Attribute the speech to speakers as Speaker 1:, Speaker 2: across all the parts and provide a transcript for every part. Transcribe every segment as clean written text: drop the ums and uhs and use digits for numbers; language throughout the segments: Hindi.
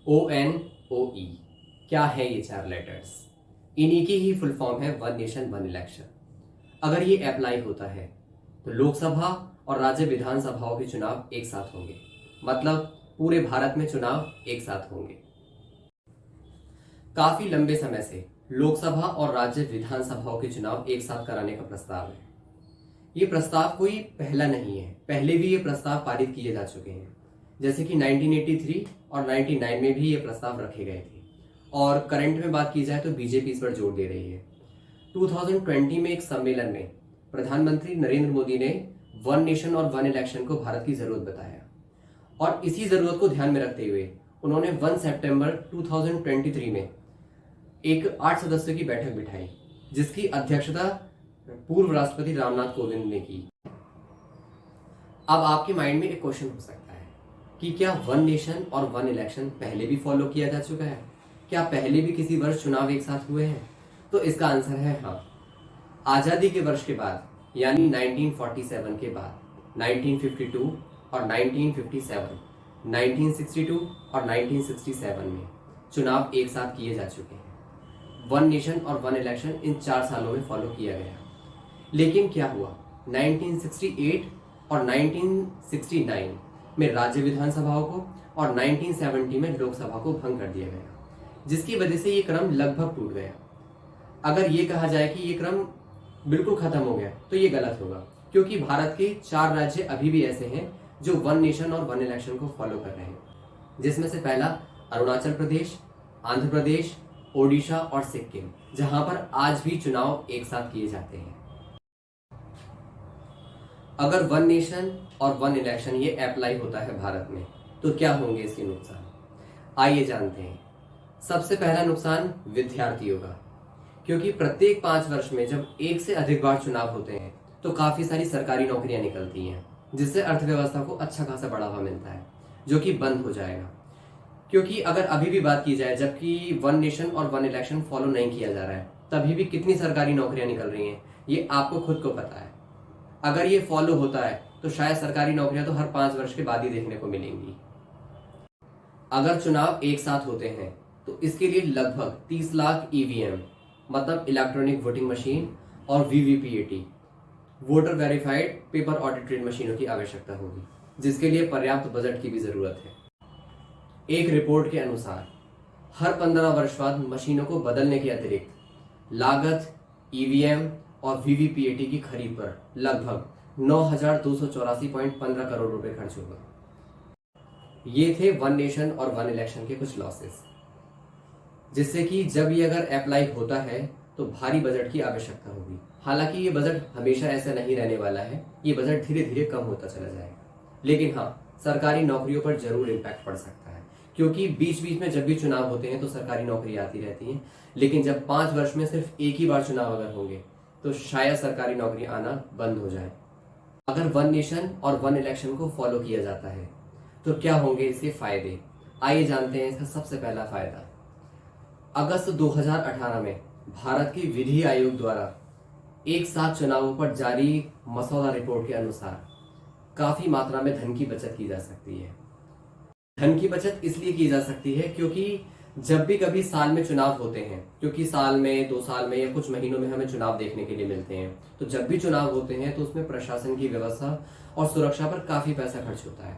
Speaker 1: ONOE क्या है ये चार लेटर्स? इन्हीं की ही फुल फॉर्म है वन नेशन वन इलेक्शन। अगर ये अप्लाई होता है तो लोकसभा और राज्य विधानसभाओं के चुनाव एक साथ होंगे, मतलब पूरे भारत में चुनाव एक साथ होंगे। काफी लंबे समय से लोकसभा और राज्य विधानसभाओं के चुनाव एक साथ कराने का प्रस्ताव है। ये प्रस्ताव कोई पहला नहीं है, पहले भी ये प्रस्ताव पारित किए जा चुके हैं, जैसे कि 1983 और 99 में भी ये प्रस्ताव रखे गए थे। और करंट में बात की जाए तो बीजेपी इस पर जोर दे रही है। 2020 में एक सम्मेलन में प्रधानमंत्री नरेंद्र मोदी ने वन नेशन और वन इलेक्शन को भारत की जरूरत बताया, और इसी जरूरत को ध्यान में रखते हुए उन्होंने 1 सितंबर 2023 में एक 8 सदस्यों की बैठक बिठाई, जिसकी अध्यक्षता पूर्व राष्ट्रपति रामनाथ कोविंद ने की। अब आपके माइंड में एक क्वेश्चन हो सकता है कि क्या वन नेशन और वन इलेक्शन पहले भी फॉलो किया जा चुका है? क्या पहले भी किसी वर्ष चुनाव एक साथ हुए हैं? तो इसका आंसर है हाँ। आजादी के वर्ष के बाद, यानी 1947 के बाद 1952 और 1957, 1962 और 1967 में चुनाव एक साथ किए जा चुके हैं। वन नेशन और वन इलेक्शन इन 4 सालों में फॉलो किया गया। लेकिन क्या हुआ, 1968 और 1969 में राज्य विधानसभाओं को और 1970 में लोकसभा को भंग कर दिया गया, जिसकी वजह से ये क्रम लगभग टूट गया। अगर ये कहा जाए कि ये क्रम बिल्कुल खत्म हो गया तो ये गलत होगा, क्योंकि भारत के 4 राज्य अभी भी ऐसे हैं जो वन नेशन और वन इलेक्शन को फॉलो कर रहे हैं, जिसमें से पहला अरुणाचल प्रदेश, आंध्र प्रदेश, ओडिशा और सिक्किम, जहां पर आज भी चुनाव एक साथ किए जाते हैं। अगर वन नेशन और वन इलेक्शन ये अप्लाई होता है भारत में तो क्या होंगे इसके नुकसान? आइए जानते हैं। सबसे पहला नुकसान विद्यार्थियों का, क्योंकि प्रत्येक 5 वर्ष में जब एक से अधिक बार चुनाव होते हैं तो काफी सारी सरकारी नौकरियां निकलती हैं, जिससे अर्थव्यवस्था को अच्छा खासा बढ़ावा मिलता है, जो कि बंद हो जाएगा। क्योंकि अगर अभी भी बात की जाए, जबकि वन नेशन और वन इलेक्शन फॉलो नहीं किया जा रहा है, तभी भी कितनी सरकारी नौकरियां निकल रही हैं, ये आपको खुद को पता है। अगर ये फॉलो होता है तो शायद सरकारी नौकरियां तो हर 5 वर्ष के बाद ही देखने को मिलेंगी। अगर चुनाव एक साथ होते हैं तो इसके लिए लगभग 30 लाख ईवीएम, मतलब इलेक्ट्रॉनिक वोटिंग मशीन, और VVPAT, voter verified paper audited मशीनों की आवश्यकता होगी, जिसके लिए पर्याप्त बजट की भी जरूरत है। एक रिपोर्ट के अनुसार हर 15 वर्ष बाद मशीनों को बदलने के अतिरिक्त लागत ईवीएम और वीवीपीएटी की खरीद पर लगभग 9,284.15 करोड़ रुपए खर्च होगा। ये थे वन नेशन और वन इलेक्शन के कुछ लॉसेस, जिससे कि जब ये अगर अप्लाई होता है तो भारी बजट की आवश्यकता होगी। हालांकि ये बजट हमेशा ऐसा नहीं रहने वाला है, ये बजट धीरे धीरे कम होता चला जाएगा। लेकिन हाँ, सरकारी नौकरियों पर जरूर इम्पैक्ट पड़ सकता है, क्योंकि बीच बीच में जब भी चुनाव होते हैं तो सरकारी नौकरी आती रहती है। लेकिन जब 5 वर्ष में सिर्फ एक ही बार चुनाव अगर होंगे तो शायद सरकारी नौकरी आना बंद हो जाए। अगर वन नेशन और वन इलेक्शन को फॉलो किया जाता है तो क्या होंगे इसके फायदे? आइए जानते हैं इसका सबसे पहला फायदा। अगस्त 2018 में भारत के विधि आयोग द्वारा एक साथ चुनावों पर जारी मसौदा रिपोर्ट के अनुसार काफी मात्रा में धन की बचत की जा सकती है। धन की बचत इसलिए की जा सकती है क्योंकि जब भी कभी साल में चुनाव होते हैं, क्योंकि साल में, 2 साल में या कुछ महीनों में हमें चुनाव देखने के लिए मिलते हैं, तो जब भी चुनाव होते हैं तो उसमें प्रशासन की व्यवस्था और सुरक्षा पर काफी पैसा खर्च होता है।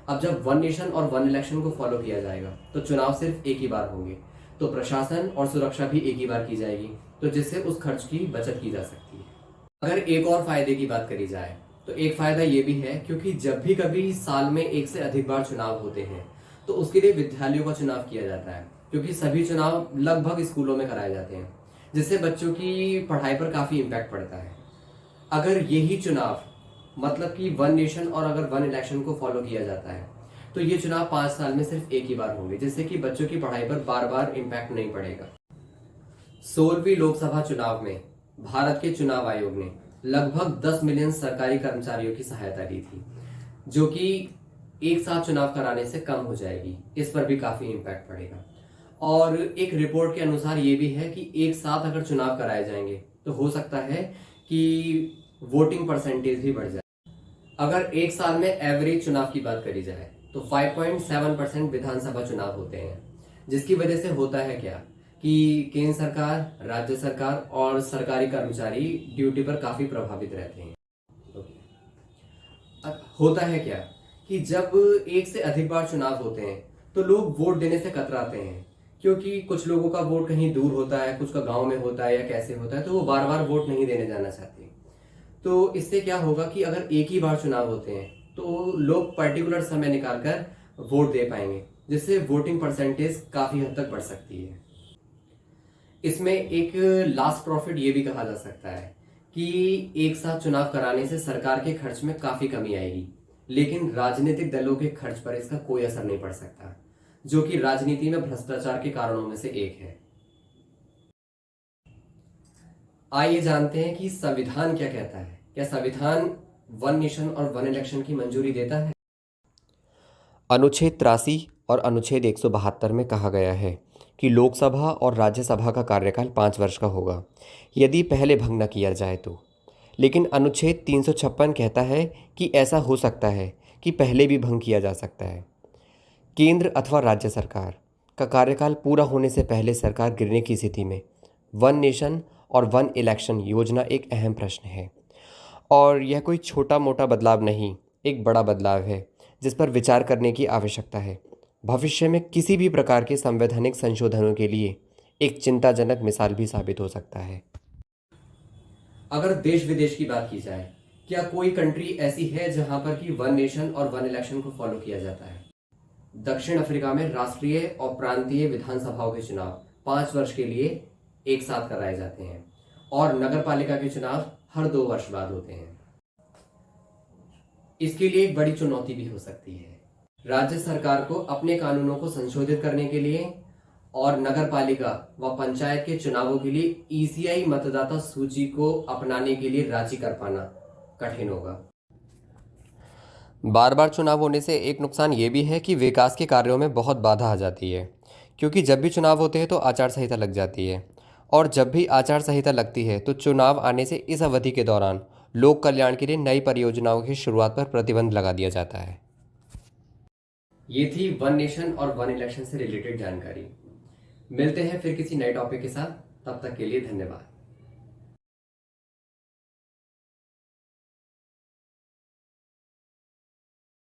Speaker 1: अब जब वन नेशन और वन इलेक्शन को फॉलो किया जाएगा तो चुनाव सिर्फ एक ही बार होंगे, तो प्रशासन और सुरक्षा भी एक ही बार की जाएगी, तो जिससे उस खर्च की बचत की जा सकती है। अगर एक और फायदे की बात करी जाए तो एक फायदा ये भी है, क्योंकि जब भी कभी साल में एक से अधिक बार चुनाव होते हैं तो उसके लिए विद्यालयों का चुनाव किया जाता है, क्योंकि सभी चुनाव लगभग स्कूलों में कराए जाते हैं, जिससे बच्चों की पढ़ाई पर काफी इम्पैक्ट पड़ता है। अगर यही चुनाव, मतलब कि वन नेशन और अगर वन इलेक्शन को फॉलो किया जाता है तो ये चुनाव 5 साल में सिर्फ एक ही बार होंगे, जिससे कि बच्चों की पढ़ाई पर बार बार इम्पैक्ट नहीं पड़ेगा। 16वीं लोकसभा चुनाव में भारत के चुनाव आयोग ने लगभग 10 मिलियन सरकारी कर्मचारियों की सहायता ली थी, जो कि एक साथ चुनाव कराने से कम हो जाएगी। इस पर भी काफी इम्पैक्ट पड़ेगा। और एक रिपोर्ट के अनुसार ये भी है कि एक साथ अगर चुनाव कराए जाएंगे तो हो सकता है कि वोटिंग परसेंटेज भी बढ़ जाए। अगर एक साल में एवरेज चुनाव की बात करी जाए तो 5.7% विधानसभा चुनाव होते हैं, जिसकी वजह से होता है क्या कि केंद्र सरकार, राज्य सरकार और सरकारी कर्मचारी ड्यूटी पर काफी प्रभावित रहते हैं। अब होता है क्या कि जब एक से अधिक बार चुनाव होते हैं तो लोग वोट देने से कतराते हैं, क्योंकि कुछ लोगों का वोट कहीं दूर होता है, कुछ का गांव में होता है या कैसे होता है, तो वो बार बार वोट नहीं देने जाना चाहते। तो इससे क्या होगा कि अगर एक ही बार चुनाव होते हैं तो लोग पर्टिकुलर समय निकालकर वोट दे पाएंगे, जिससे वोटिंग परसेंटेज काफी हद तक बढ़ सकती है। इसमें एक लास्ट प्रॉफिट ये भी कहा जा सकता है कि एक साथ चुनाव कराने से सरकार के खर्च में काफी कमी आएगी, लेकिन राजनीतिक दलों के खर्च पर इसका कोई असर नहीं पड़ सकता, जो कि राजनीति में भ्रष्टाचार के कारणों में से एक है। आइए जानते हैं कि संविधान क्या कहता है। क्या संविधान वन नेशन और वन इलेक्शन की मंजूरी देता है?
Speaker 2: अनुच्छेद 83 और अनुच्छेद 172 में कहा गया है कि लोकसभा और राज्यसभा का कार्यकाल 5 वर्ष का होगा, यदि पहले भंग न किया जाए तो। लेकिन अनुच्छेद 356 कहता है कि ऐसा हो सकता है कि पहले भी भंग किया जा सकता है। केंद्र अथवा राज्य सरकार का कार्यकाल पूरा होने से पहले सरकार गिरने की स्थिति में वन नेशन और वन इलेक्शन योजना एक अहम प्रश्न है, और यह कोई छोटा मोटा बदलाव नहीं, एक बड़ा बदलाव है जिस पर विचार करने की आवश्यकता है। भविष्य में किसी भी प्रकार के संवैधानिक संशोधनों के लिए एक चिंताजनक मिसाल भी साबित हो सकता है।
Speaker 1: अगर देश विदेश की बात की जाए, क्या कोई कंट्री ऐसी है जहां पर कि वन नेशन और वन इलेक्शन को फॉलो किया जाता है? दक्षिण अफ्रीका में राष्ट्रीय और प्रांतीय विधानसभाओं के चुनाव 5 वर्ष के लिए एक साथ कराए जाते हैं, और नगर पालिका के चुनाव हर 2 वर्ष बाद होते हैं। इसके लिए एक बड़ी चुनौती भी हो सकती है। राज्य सरकार को अपने कानूनों को संशोधित करने के लिए और नगर पालिका व पंचायत के चुनावों के लिए ईसीआई मतदाता सूची को अपनाने के लिए राजी कर पाना कठिन होगा।
Speaker 2: बार बार चुनाव होने से एक नुकसान ये भी है कि विकास के कार्यों में बहुत बाधा आ जाती है, क्योंकि जब भी चुनाव होते हैं तो आचार संहिता लग जाती है, और जब भी आचार संहिता लगती है तो चुनाव आने से इस अवधि के दौरान लोक कल्याण के लिए नई परियोजनाओं की शुरुआत पर प्रतिबंध लगा दिया जाता है।
Speaker 1: ये थी वन नेशन और वन इलेक्शन से रिलेटेड जानकारी। मिलते हैं फिर किसी नए टॉपिक के साथ, तब तक के लिए धन्यवाद।